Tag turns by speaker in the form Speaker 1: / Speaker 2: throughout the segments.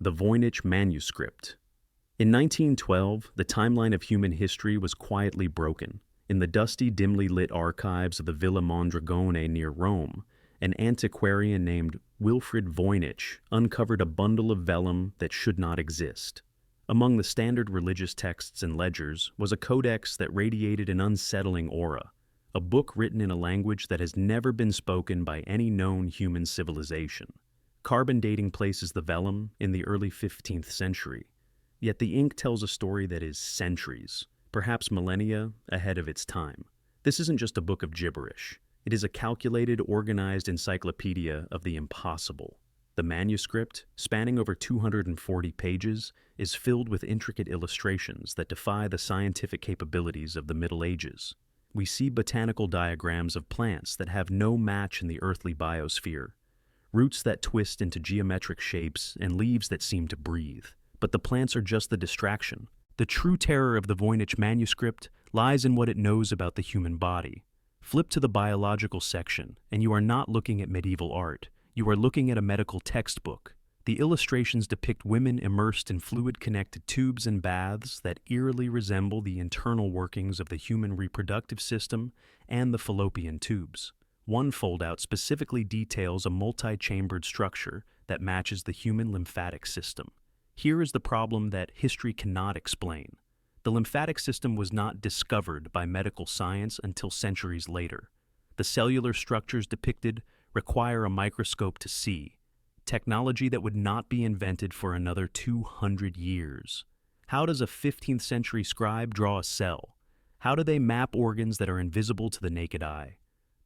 Speaker 1: The Voynich Manuscript. In 1912, the timeline of human history was quietly broken. In the dusty, dimly lit archives of the Villa Mondragone near Rome, an antiquarian named Wilfrid Voynich uncovered a bundle of vellum that should not exist. Among the standard religious texts and ledgers was a codex that radiated an unsettling aura, a book written in a language that has never been spoken by any known human civilization. Carbon dating places the vellum in the early 15th century, yet the ink tells a story that is centuries, perhaps millennia, ahead of its time. This isn't just a book of gibberish. It is a calculated, organized encyclopedia of the impossible. The manuscript, spanning over 240 pages, is filled with intricate illustrations that defy the scientific capabilities of the Middle Ages. We see botanical diagrams of plants that have no match in the earthly biosphere, roots that twist into geometric shapes, and leaves that seem to breathe. But the plants are just the distraction. The true terror of the Voynich manuscript lies in what it knows about the human body. Flip to the biological section, and you are not looking at medieval art. You are looking at a medical textbook. The illustrations depict women immersed in fluid-connected tubes and baths that eerily resemble the internal workings of the human reproductive system and the fallopian tubes. One foldout specifically details a multi-chambered structure that matches the human lymphatic system. Here is the problem that history cannot explain. The lymphatic system was not discovered by medical science until centuries later. The cellular structures depicted require a microscope to see, technology that would not be invented for another 200 years. How does a 15th century scribe draw a cell? How do they map organs that are invisible to the naked eye?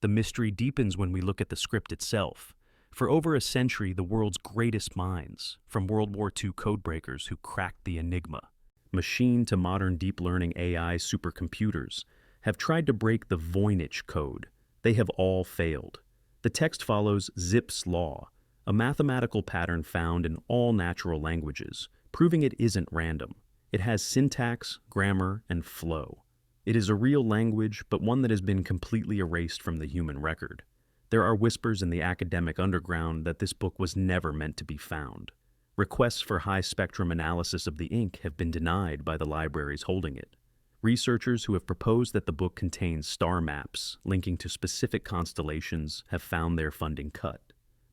Speaker 1: The mystery deepens when we look at the script itself. For over a century, the world's greatest minds, from World War II codebreakers who cracked the enigma, machine to modern deep learning AI supercomputers, have tried to break the Voynich code. They have all failed. The text follows Zipf's law, a mathematical pattern found in all natural languages, proving it isn't random. It has syntax, grammar, and flow. It is a real language, but one that has been completely erased from the human record. There are whispers in the academic underground that this book was never meant to be found. Requests for high-spectrum analysis of the ink have been denied by the libraries holding it. Researchers who have proposed that the book contains star maps linking to specific constellations have found their funding cut.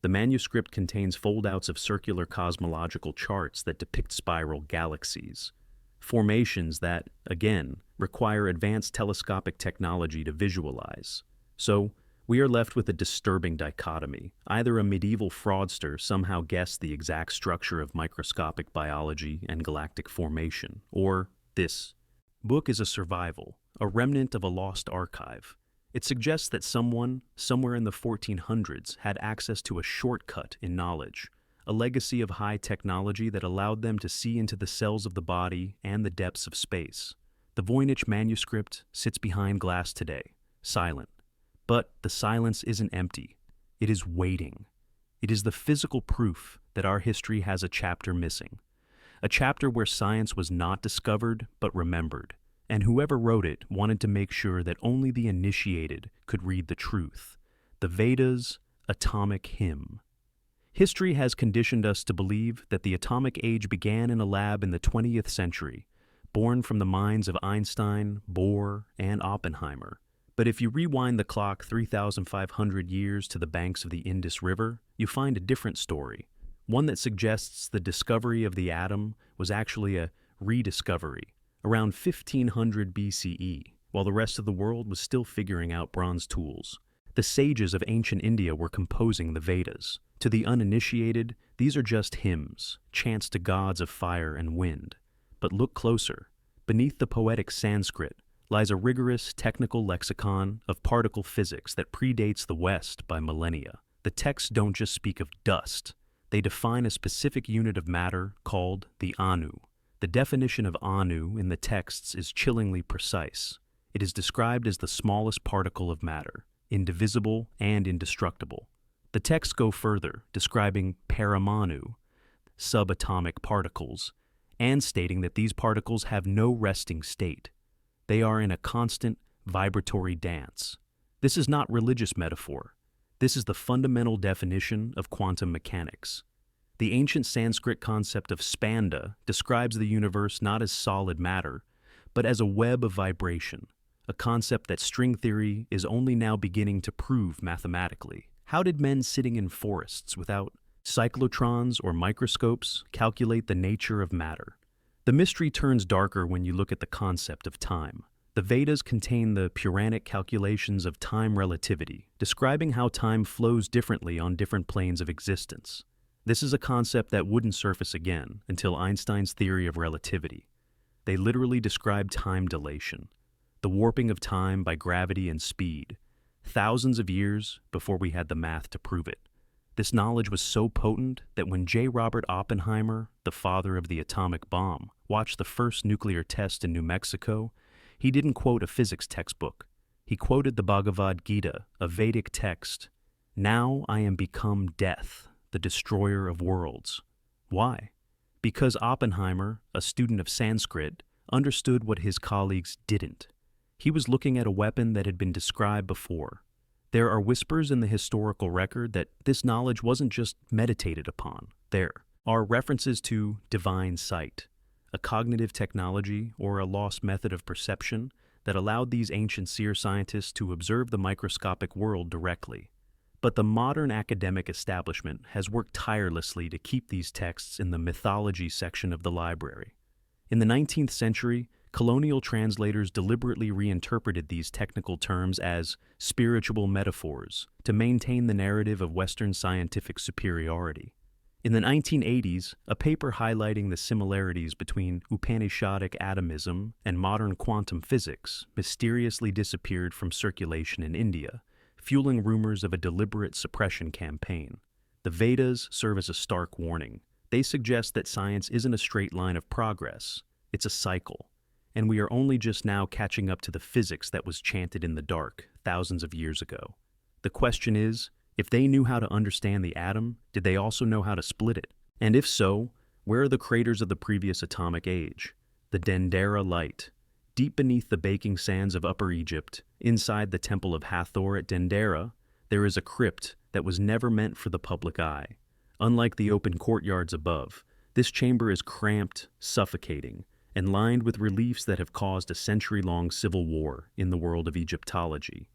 Speaker 1: The manuscript contains foldouts of circular cosmological charts that depict spiral galaxies, formations that, again, require advanced telescopic technology to visualize. So, we are left with a disturbing dichotomy. Either a medieval fraudster somehow guessed the exact structure of microscopic biology and galactic formation, or this book is a survival, a remnant of a lost archive. It suggests that someone, somewhere in the 1400s, had access to a shortcut in knowledge, a legacy of high technology that allowed them to see into the cells of the body and the depths of space. The Voynich manuscript sits behind glass today, silent. But the silence isn't empty. It is waiting. It is the physical proof that our history has a chapter missing. A chapter where science was not discovered, but remembered. And whoever wrote it wanted to make sure that only the initiated could read the truth. The Vedas' atomic hymn. History has conditioned us to believe that the atomic age began in a lab in the 20th century, born from the minds of Einstein, Bohr, and Oppenheimer. But if you rewind the clock 3,500 years to the banks of the Indus River, you find a different story, one that suggests the discovery of the atom was actually a rediscovery, around 1500 BCE, while the rest of the world was still figuring out bronze tools. The sages of ancient India were composing the Vedas. To the uninitiated, these are just hymns, chants to gods of fire and wind. But look closer. Beneath the poetic Sanskrit lies a rigorous technical lexicon of particle physics that predates the West by millennia. The texts don't just speak of dust. They define a specific unit of matter called the Anu. The definition of Anu in the texts is chillingly precise. It is described as the smallest particle of matter, indivisible and indestructible. The texts go further, describing paramanu, subatomic particles, and stating that these particles have no resting state. They are in a constant, vibratory dance. This is not religious metaphor. This is the fundamental definition of quantum mechanics. The ancient Sanskrit concept of spanda describes the universe not as solid matter, but as a web of vibration, a concept that string theory is only now beginning to prove mathematically. How did men sitting in forests without cyclotrons or microscopes calculate the nature of matter? The mystery turns darker when you look at the concept of time. The Vedas contain the Puranic calculations of time relativity, describing how time flows differently on different planes of existence. This is a concept that wouldn't surface again until Einstein's theory of relativity. They literally describe time dilation, the warping of time by gravity and speed, thousands of years before we had the math to prove it. This knowledge was so potent that when J. Robert Oppenheimer, the father of the atomic bomb, watched the first nuclear test in New Mexico, he didn't quote a physics textbook. He quoted the Bhagavad Gita, a Vedic text. "Now I am become death, the destroyer of worlds." Why? Because Oppenheimer, a student of Sanskrit, understood what his colleagues didn't. He was looking at a weapon that had been described before. There are whispers in the historical record that this knowledge wasn't just meditated upon. There are references to divine sight, a cognitive technology or a lost method of perception that allowed these ancient seer scientists to observe the microscopic world directly. But the modern academic establishment has worked tirelessly to keep these texts in the mythology section of the library. In the 19th century, colonial translators deliberately reinterpreted these technical terms as spiritual metaphors to maintain the narrative of Western scientific superiority. In the 1980s, a paper highlighting the similarities between Upanishadic atomism and modern quantum physics mysteriously disappeared from circulation in India, fueling rumors of a deliberate suppression campaign. The Vedas serve as a stark warning. They suggest that science isn't a straight line of progress, it's a cycle, and we are only just now catching up to the physics that was chanted in the dark thousands of years ago. The question is, if they knew how to understand the atom, did they also know how to split it? And if so, where are the craters of the previous atomic age? The Dendera Light. Deep beneath the baking sands of Upper Egypt, inside the Temple of Hathor at Dendera, there is a crypt that was never meant for the public eye. Unlike the open courtyards above, this chamber is cramped, suffocating, and lined with reliefs that have caused a century-long civil war in the world of Egyptology.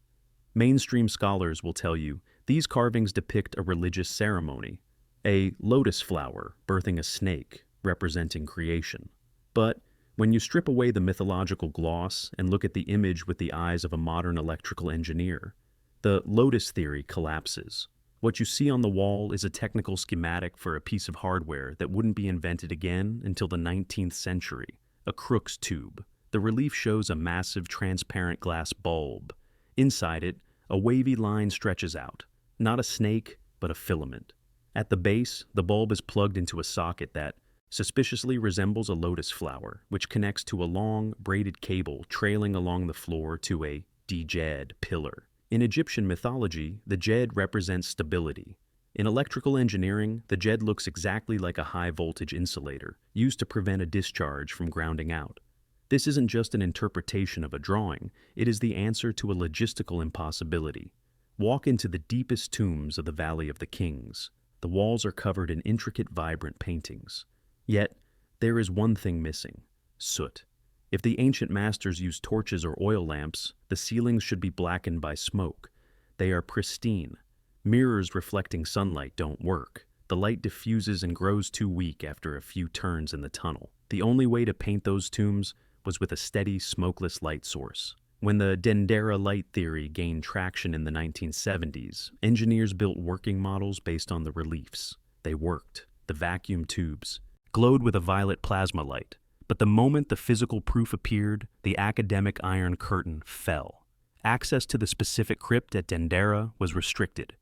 Speaker 1: Mainstream scholars will tell you these carvings depict a religious ceremony, a lotus flower birthing a snake, representing creation. But when you strip away the mythological gloss and look at the image with the eyes of a modern electrical engineer, the lotus theory collapses. What you see on the wall is a technical schematic for a piece of hardware that wouldn't be invented again until the 19th century, a Crookes tube. The relief shows a massive transparent glass bulb. Inside it, a wavy line stretches out, not a snake, but a filament. At the base, the bulb is plugged into a socket that suspiciously resembles a lotus flower, which connects to a long, braided cable trailing along the floor to a djed pillar. In Egyptian mythology, the djed represents stability. In electrical engineering, the djed looks exactly like a high-voltage insulator, used to prevent a discharge from grounding out. This isn't just an interpretation of a drawing, it is the answer to a logistical impossibility. Walk into the deepest tombs of the Valley of the Kings. The walls are covered in intricate, vibrant paintings. Yet, there is one thing missing: soot. If the ancient masters used torches or oil lamps, the ceilings should be blackened by smoke. They are pristine. Mirrors reflecting sunlight don't work. The light diffuses and grows too weak after a few turns in the tunnel. The only way to paint those tombs was with a steady, smokeless light source. When the Dendera Light theory gained traction in the 1970s, engineers built working models based on the reliefs. They worked. The vacuum tubes glowed with a violet plasma light. But the moment the physical proof appeared, the academic Iron Curtain fell. Access to the specific crypt at Dendera was restricted.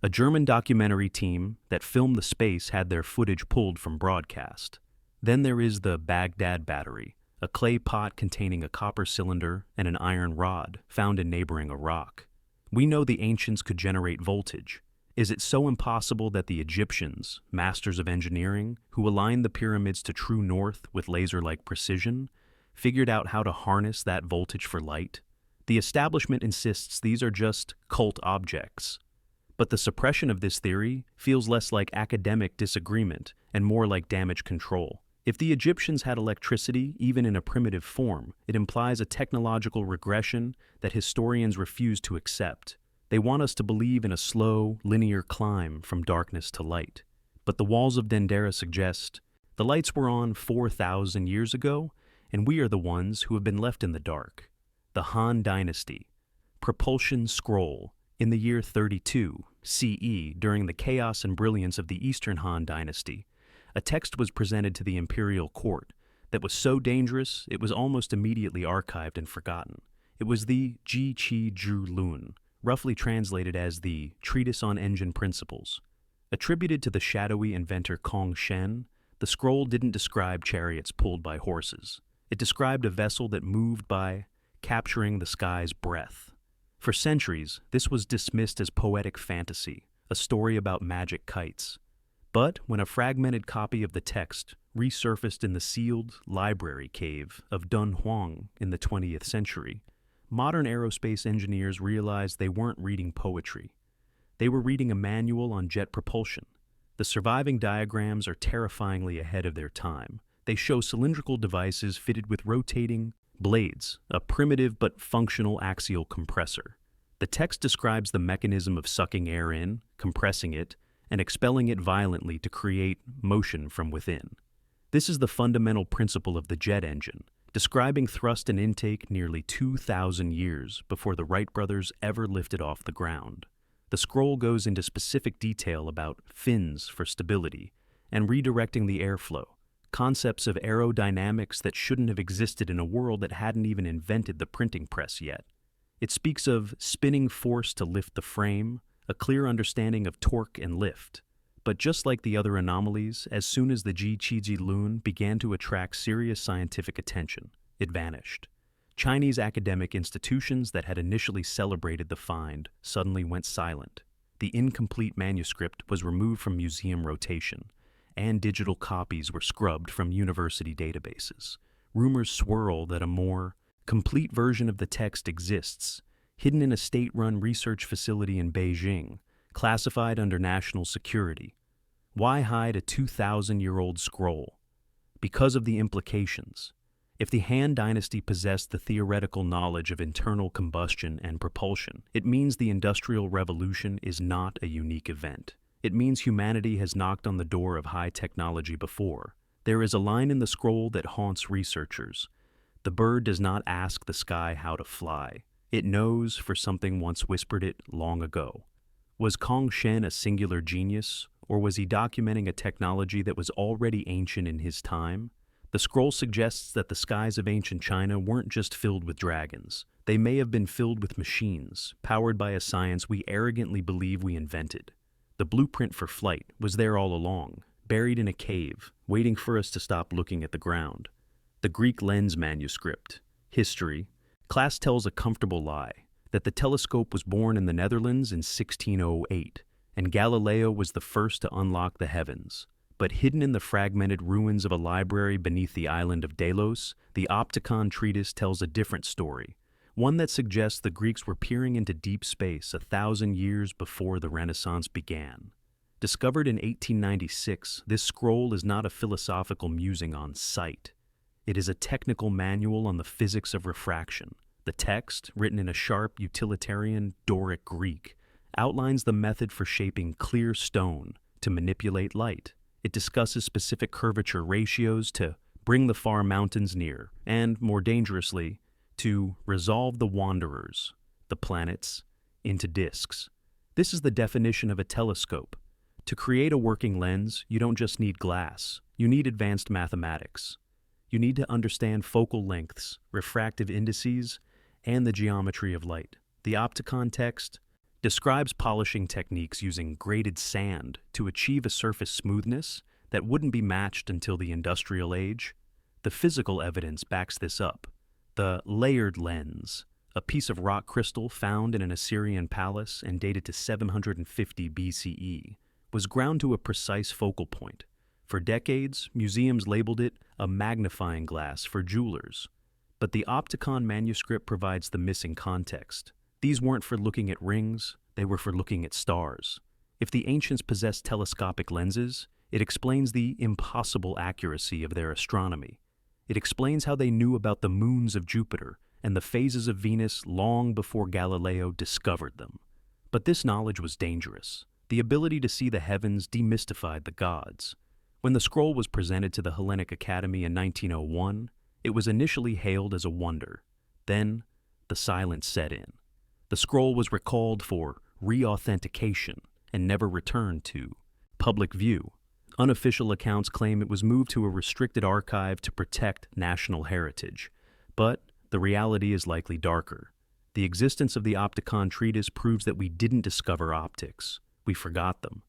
Speaker 1: A German documentary team that filmed the space had their footage pulled from broadcast. Then there is the Baghdad Battery, a clay pot containing a copper cylinder and an iron rod found in neighboring Iraq. We know the ancients could generate voltage. Is it so impossible that the Egyptians, masters of engineering, who aligned the pyramids to true north with laser-like precision, figured out how to harness that voltage for light? The establishment insists these are just cult objects. But the suppression of this theory feels less like academic disagreement and more like damage control. If the Egyptians had electricity, even in a primitive form, it implies a technological regression that historians refuse to accept. They want us to believe in a slow, linear climb from darkness to light. But the walls of Dendera suggest the lights were on 4,000 years ago, and we are the ones who have been left in the dark. The Han Dynasty. Propulsion Scroll. In the year 32 CE, during the chaos and brilliance of the Eastern Han Dynasty, a text was presented to the imperial court that was so dangerous it was almost immediately archived and forgotten. It was the Ji Qi Zhu Lun, roughly translated as the Treatise on Engine Principles. Attributed to the shadowy inventor Kong Shen, the scroll didn't describe chariots pulled by horses. It described a vessel that moved by capturing the sky's breath. For centuries, this was dismissed as poetic fantasy, a story about magic kites. But when a fragmented copy of the text resurfaced in the sealed library cave of Dunhuang in the 20th century, modern aerospace engineers realized they weren't reading poetry. They were reading a manual on jet propulsion. The surviving diagrams are terrifyingly ahead of their time. They show cylindrical devices fitted with rotating blades, a primitive but functional axial compressor. The text describes the mechanism of sucking air in, compressing it, and expelling it violently to create motion from within. This is the fundamental principle of the jet engine, describing thrust and intake nearly 2,000 years before the Wright brothers ever lifted off the ground. The scroll goes into specific detail about fins for stability and redirecting the airflow, concepts of aerodynamics that shouldn't have existed in a world that hadn't even invented the printing press yet. It speaks of spinning force to lift the frame, a clear understanding of torque and lift. But just like the other anomalies, as soon as the Ji Qi Lun began to attract serious scientific attention, it vanished. Chinese academic institutions that had initially celebrated the find suddenly went silent. The incomplete manuscript was removed from museum rotation, and digital copies were scrubbed from university databases. Rumors swirl that a more complete version of the text exists, hidden in a state-run research facility in Beijing, classified under national security. Why hide a 2,000-year-old scroll? Because of the implications. If the Han Dynasty possessed the theoretical knowledge of internal combustion and propulsion, it means the Industrial Revolution is not a unique event. It means humanity has knocked on the door of high technology before. There is a line in the scroll that haunts researchers. The bird does not ask the sky how to fly. It knows, for something once whispered it long ago. Was Kong Shen a singular genius, or was he documenting a technology that was already ancient in his time? The scroll suggests that the skies of ancient China weren't just filled with dragons. They may have been filled with machines, powered by a science we arrogantly believe we invented. The blueprint for flight was there all along, buried in a cave, waiting for us to stop looking at the ground. The Greek lens manuscript. History. Class tells a comfortable lie, that the telescope was born in the Netherlands in 1608, and Galileo was the first to unlock the heavens. But hidden in the fragmented ruins of a library beneath the island of Delos, the Opticon treatise tells a different story, one that suggests the Greeks were peering into deep space 1,000 years before the Renaissance began. Discovered in 1896, this scroll is not a philosophical musing on sight. It is a technical manual on the physics of refraction. The text, written in a sharp, utilitarian Doric Greek, outlines the method for shaping clear stone to manipulate light. It discusses specific curvature ratios to bring the far mountains near, and, more dangerously, to resolve the wanderers, the planets, into disks. This is the definition of a telescope. To create a working lens, you don't just need glass. You need advanced mathematics. You need to understand focal lengths, refractive indices, and the geometry of light. The Opticon text describes polishing techniques using grated sand to achieve a surface smoothness that wouldn't be matched until the industrial age. The physical evidence backs this up. The layered lens, a piece of rock crystal found in an Assyrian palace and dated to 750 BCE, was ground to a precise focal point. For decades, museums labeled it a magnifying glass for jewelers. But the Opticon manuscript provides the missing context. These weren't for looking at rings, they were for looking at stars. If the ancients possessed telescopic lenses, it explains the impossible accuracy of their astronomy. It explains how they knew about the moons of Jupiter and the phases of Venus long before Galileo discovered them. But this knowledge was dangerous. The ability to see the heavens demystified the gods. When the scroll was presented to the Hellenic Academy in 1901, it was initially hailed as a wonder. Then, the silence set in. The scroll was recalled for re-authentication and never returned to public view. Unofficial accounts claim it was moved to a restricted archive to protect national heritage. But the reality is likely darker. The existence of the Opticon treatise proves that we didn't discover optics. We forgot them.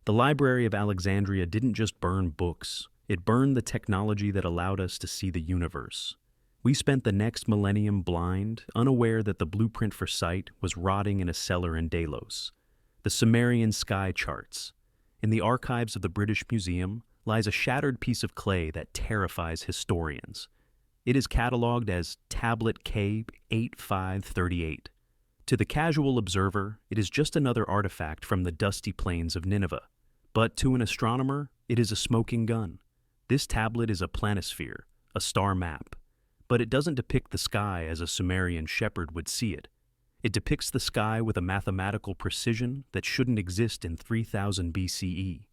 Speaker 1: The Library of Alexandria didn't just burn books. It burned the technology that allowed us to see the universe. We spent the next millennium blind, unaware that the blueprint for sight was rotting in a cellar in Delos. The Sumerian sky charts. In the archives of the British Museum lies a shattered piece of clay that terrifies historians. It is catalogued as Tablet K8538. To the casual observer, it is just another artifact from the dusty plains of Nineveh. But to an astronomer, it is a smoking gun. This tablet is a planisphere, a star map. But it doesn't depict the sky as a Sumerian shepherd would see it. It depicts the sky with a mathematical precision that shouldn't exist in 3000 BCE.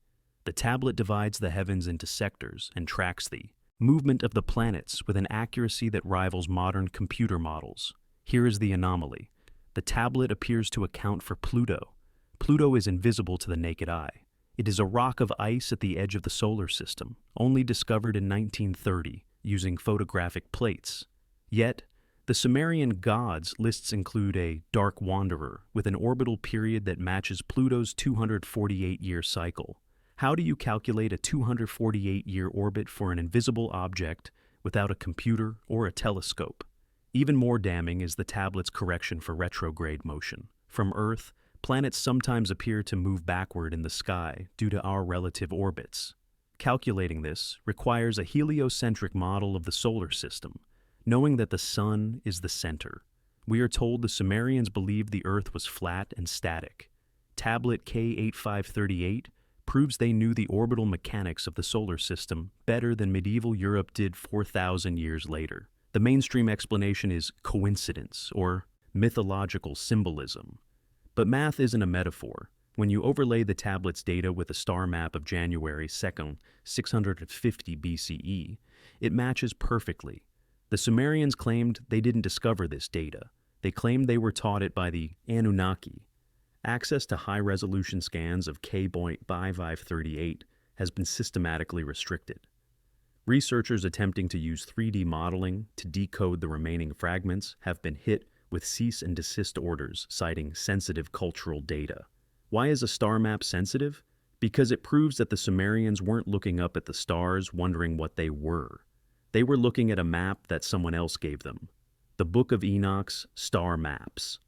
Speaker 1: The tablet divides the heavens into sectors and tracks the movement of the planets with an accuracy that rivals modern computer models. Here is the anomaly. The tablet appears to account for Pluto. Pluto is invisible to the naked eye. It is a rock of ice at the edge of the solar system, only discovered in 1930 using photographic plates. Yet, the Sumerian gods lists include a dark wanderer with an orbital period that matches Pluto's 248-year cycle. How do you calculate a 248-year orbit for an invisible object without a computer or a telescope? Even more damning is the tablet's correction for retrograde motion. From Earth, planets sometimes appear to move backward in the sky due to our relative orbits. Calculating this requires a heliocentric model of the solar system, knowing that the sun is the center. We are told the Sumerians believed the Earth was flat and static. Tablet K8538 proves they knew the orbital mechanics of the solar system better than medieval Europe did 4,000 years later. The mainstream explanation is coincidence or mythological symbolism. But math isn't a metaphor. When you overlay the tablet's data with a star map of January 2nd, 650 BCE, it matches perfectly. The Sumerians claimed they didn't discover this data. They claimed they were taught it by the Anunnaki. Access to high-resolution scans of K.5538 has been systematically restricted. Researchers attempting to use 3D modeling to decode the remaining fragments have been hit with cease and desist orders citing sensitive cultural data. Why is a star map sensitive? Because it proves that the Sumerians weren't looking up at the stars wondering what they were. They were looking at a map that someone else gave them. The Book of Enoch's star maps.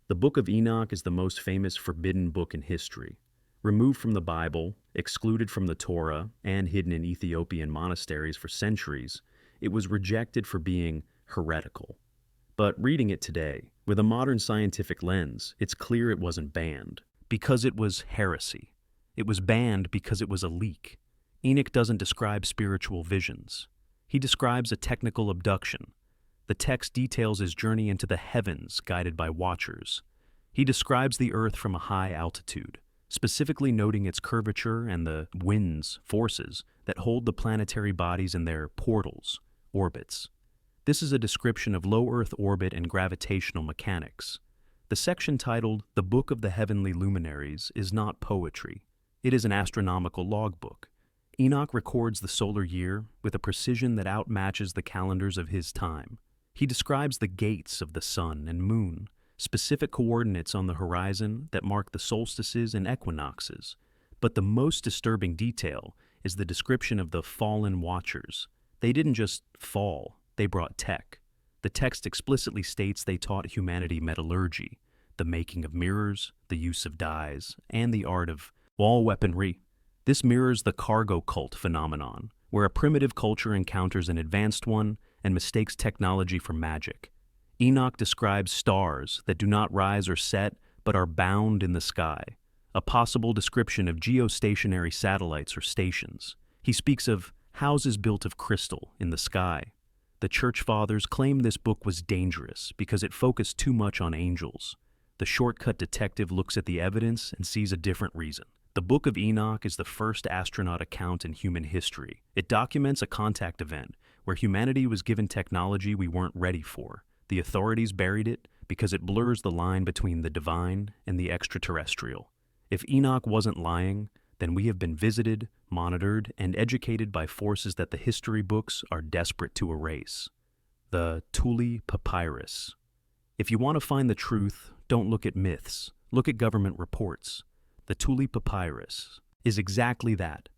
Speaker 1: The Book of Enoch is the most famous forbidden book in history. Removed from the Bible, excluded from the Torah, and hidden in Ethiopian monasteries for centuries, it was rejected for being heretical. But reading it today, with a modern scientific lens, it's clear it wasn't banned. Because it was heresy. It was banned because it was a leak. Enoch doesn't describe spiritual visions. He describes a technical abduction. The text details his journey into the heavens guided by watchers. He describes the earth from a high altitude, specifically noting its curvature and the winds, forces, that hold the planetary bodies in their portals, orbits. This is a description of low Earth orbit and gravitational mechanics. The section titled The Book of the Heavenly Luminaries is not poetry. It is an astronomical logbook. Enoch records the solar year with a precision that outmatches the calendars of his time. He describes the gates of the sun and moon, specific coordinates on the horizon that mark the solstices and equinoxes. But the most disturbing detail is the description of the fallen watchers. They didn't just fall, they brought tech. The text explicitly states they taught humanity metallurgy, the making of mirrors, the use of dyes, and the art of wall weaponry. This mirrors the cargo cult phenomenon, where a primitive culture encounters an advanced one and mistakes technology for magic. Enoch describes stars that do not rise or set but are bound in the sky, a possible description of geostationary satellites or stations. He speaks of houses built of crystal in the sky. The Church Fathers claimed this book was dangerous because it focused too much on angels. The shortcut detective looks at the evidence and sees a different reason. The Book of Enoch is the first astronaut account in human history. It documents a contact event where humanity was given technology we weren't ready for. The authorities buried it because it blurs the line between the divine and the extraterrestrial. If Enoch wasn't lying, then we have been visited, monitored, and educated by forces that the history books are desperate to erase. The Tulli Papyrus. If you want to find the truth, don't look at myths. Look at government reports. The Tulli Papyrus is exactly that.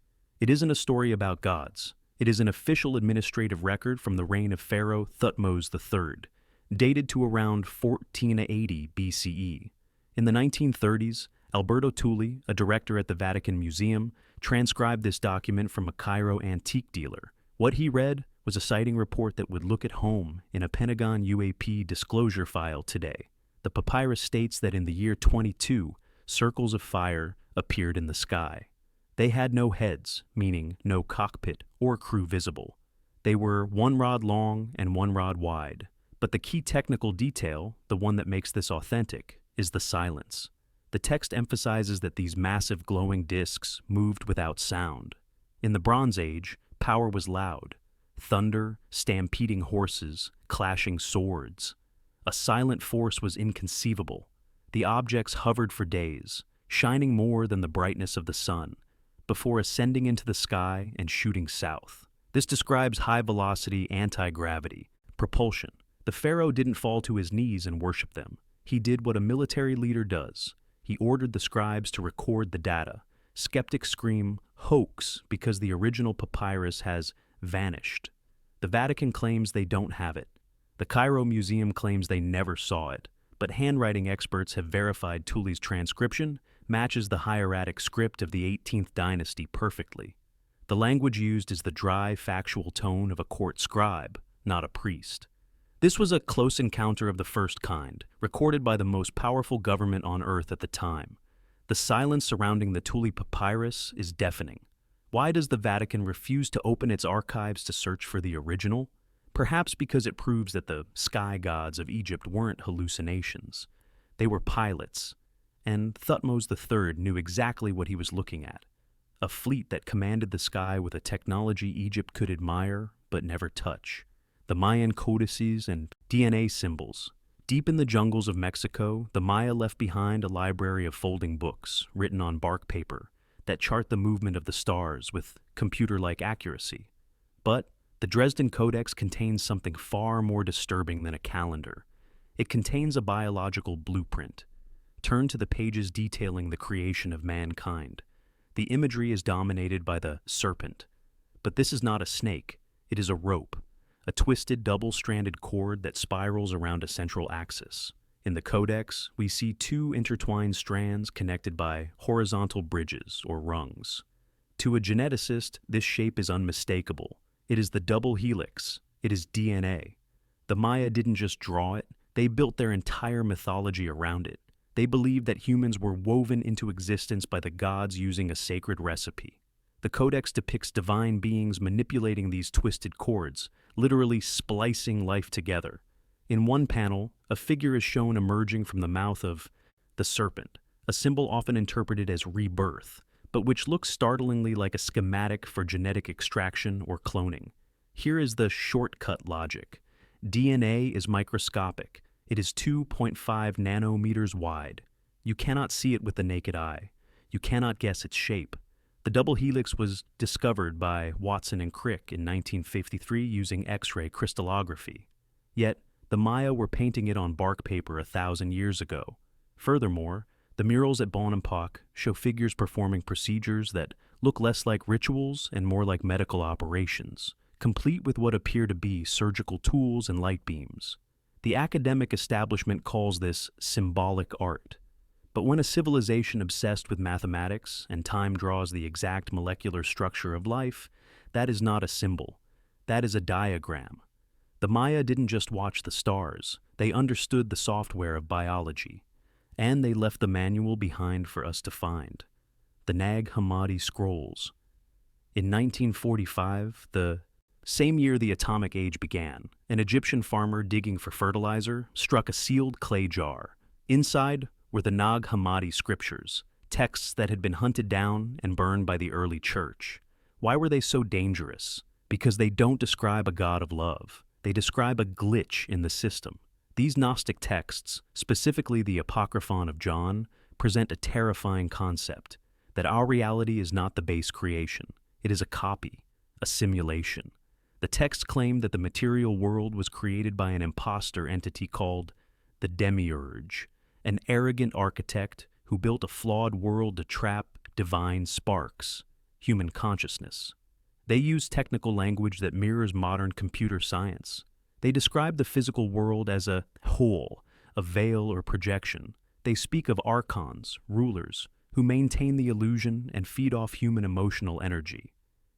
Speaker 1: It isn't a story about gods. It is an official administrative record from the reign of Pharaoh Thutmose III, dated to around 1480 BCE. In the 1930s, Alberto Tulli, a director at the Vatican Museum, transcribed this document from a Cairo antique dealer. What he read was a sighting report that would look at home in a Pentagon UAP disclosure file today. The papyrus states that in the year 22, circles of fire appeared in the sky. They had no heads, meaning no cockpit or crew visible. They were 1 rod long and 1 rod wide. But the key technical detail, the one that makes this authentic, is the silence. The text emphasizes that these massive glowing discs moved without sound. In the Bronze Age, power was loud. Thunder, stampeding horses, clashing swords. A silent force was inconceivable. The objects hovered for days, shining more than the brightness of the sun, before ascending into the sky and shooting south. This describes high-velocity anti-gravity, propulsion. The pharaoh didn't fall to his knees and worship them. He did what a military leader does. He ordered the scribes to record the data. Skeptics scream, hoax, because the original papyrus has vanished. The Vatican claims they don't have it. The Cairo Museum claims they never saw it. But handwriting experts have verified Tulli's transcription matches the hieratic script of the 18th dynasty perfectly. The language used is the dry, factual tone of a court scribe, not a priest. This was a close encounter of the first kind, recorded by the most powerful government on earth at the time. The silence surrounding the Tulli Papyrus is deafening. Why does the Vatican refuse to open its archives to search for the original? Perhaps because it proves that the sky gods of Egypt weren't hallucinations. They were pilots, and Thutmose III knew exactly what he was looking at. A fleet that commanded the sky with a technology Egypt could admire but never touch. The Mayan codices and DNA symbols. Deep in the jungles of Mexico, the Maya left behind a library of folding books written on bark paper that chart the movement of the stars with computer-like accuracy. But the Dresden Codex contains something far more disturbing than a calendar. It contains a biological blueprint. Turn to the pages detailing the creation of mankind. The imagery is dominated by the serpent. But this is not a snake. It is a rope. A twisted double-stranded cord that spirals around a central axis. In the Codex, we see 2 intertwined strands connected by horizontal bridges or rungs. To a geneticist, this shape is unmistakable. It is the double helix. It is DNA. The Maya didn't just draw it, they built their entire mythology around it. They believed that humans were woven into existence by the gods using a sacred recipe. The Codex depicts divine beings manipulating these twisted cords, literally splicing life together. In one panel, a figure is shown emerging from the mouth of the serpent, a symbol often interpreted as rebirth, but which looks startlingly like a schematic for genetic extraction or cloning. Here is the shortcut logic. DNA is microscopic. It is 2.5 nanometers wide. You cannot see it with the naked eye. You cannot guess its shape. The double helix was discovered by Watson and Crick in 1953 using X-ray crystallography. Yet, the Maya were painting it on bark paper 1,000 years ago. Furthermore, the murals at Bonampak show figures performing procedures that look less like rituals and more like medical operations, complete with what appear to be surgical tools and light beams. The academic establishment calls this symbolic art. But when a civilization obsessed with mathematics and time draws the exact molecular structure of life, that is not a symbol. That is a diagram. The Maya didn't just watch the stars. They understood the software of biology, and they left the manual behind for us to find. The Nag Hammadi Scrolls. In 1945, the same year the atomic age began, an Egyptian farmer digging for fertilizer struck a sealed clay jar. Inside were the Nag Hammadi scriptures, texts that had been hunted down and burned by the early church. Why were they so dangerous? Because they don't describe a God of love. They describe a glitch in the system. These Gnostic texts, specifically the Apocryphon of John, present a terrifying concept, that our reality is not the base creation. It is a copy, a simulation. The text claimed that the material world was created by an imposter entity called the Demiurge, an arrogant architect who built a flawed world to trap divine sparks, human consciousness. They use technical language that mirrors modern computer science. They describe the physical world as a whole, a veil or projection. They speak of archons, rulers, who maintain the illusion and feed off human emotional energy.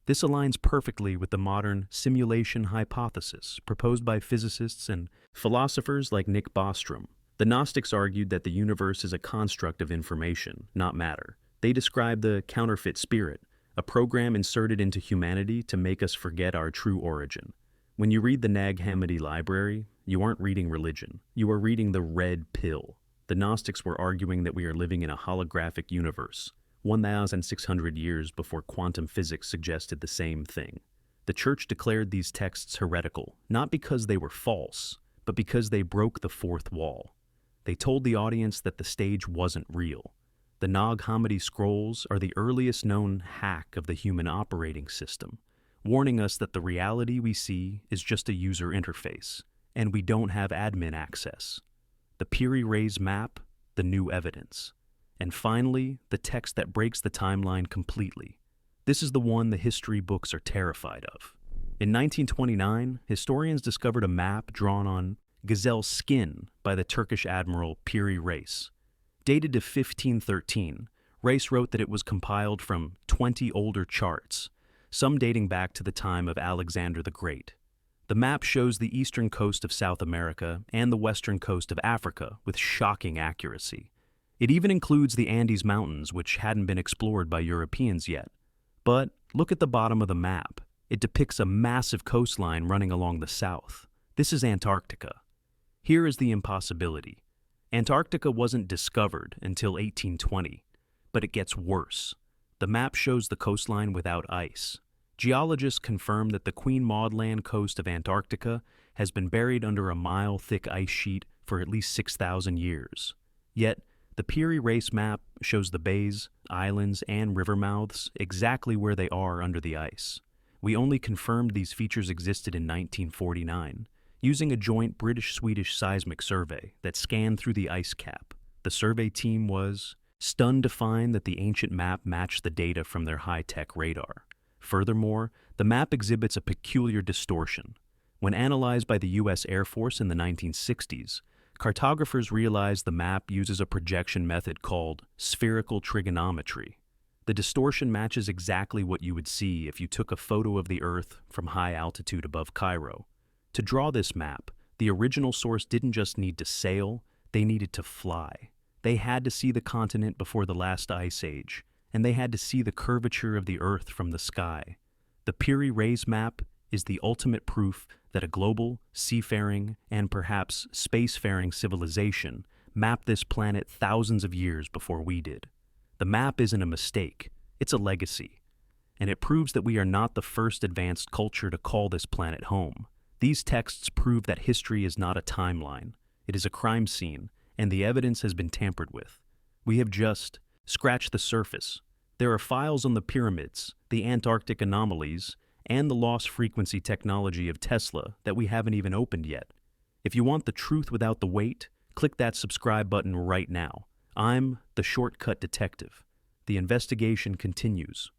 Speaker 1: This aligns perfectly with the modern simulation hypothesis proposed by physicists and philosophers like Nick Bostrom. The Gnostics argued that the universe is a construct of information, not matter. They describe the counterfeit spirit, a program inserted into humanity to make us forget our true origin. When you read the Nag Hammadi library, you aren't reading religion. You are reading the red pill. The Gnostics were arguing that we are living in a holographic universe, 1,600 years before quantum physics suggested the same thing. The Church declared these texts heretical, not because they were false, but because they broke the fourth wall. They told the audience that the stage wasn't real. The Nag Hammadi Scrolls are the earliest known hack of the human operating system, warning us that the reality we see is just a user interface, and we don't have admin access. The Piri Reis Map, the new evidence. And finally, the text that breaks the timeline completely. This is the one the history books are terrified of. In 1929, historians discovered a map drawn on gazelle skin by the Turkish admiral Piri Reis. Dated to 1513, Reis wrote that it was compiled from 20 older charts, some dating back to the time of Alexander the Great. The map shows the eastern coast of South America and the western coast of Africa with shocking accuracy. It even includes the Andes Mountains, which hadn't been explored by Europeans yet. But look at the bottom of the map. It depicts a massive coastline running along the south. This is Antarctica. Here is the impossibility. Antarctica wasn't discovered until 1820, but it gets worse. The map shows the coastline without ice. Geologists confirm that the Queen Maud Land coast of Antarctica has been buried under a mile-thick ice sheet for at least 6,000 years. Yet, the Piri Reis Map shows the bays, islands, and river mouths exactly where they are under the ice. We only confirmed these features existed in 1949, using a joint British-Swedish seismic survey that scanned through the ice cap. The survey team was stunned to find that the ancient map matched the data from their high-tech radar. Furthermore, the map exhibits a peculiar distortion. When analyzed by the U.S. Air Force in the 1960s, cartographers realized the map uses a projection method called spherical trigonometry. The distortion matches exactly what you would see if you took a photo of the Earth from high altitude above Cairo. To draw this map, the original source didn't just need to sail, they needed to fly. They had to see the continent before the last ice age, and they had to see the curvature of the Earth from the sky. The Piri Reis Map is the ultimate proof that a global, seafaring, and perhaps spacefaring civilization mapped this planet thousands of years before we did. The map isn't a mistake, it's a legacy. And it proves that we are not the first advanced culture to call this planet home. These texts prove that history is not a timeline. It is a crime scene, and the evidence has been tampered with. We have just scratched the surface. There are files on the pyramids, the Antarctic anomalies, and the loss frequency technology of Tesla that we haven't even opened yet. If you want the truth without the wait, click that subscribe button right now. I'm the Shortcut Detective. The investigation continues.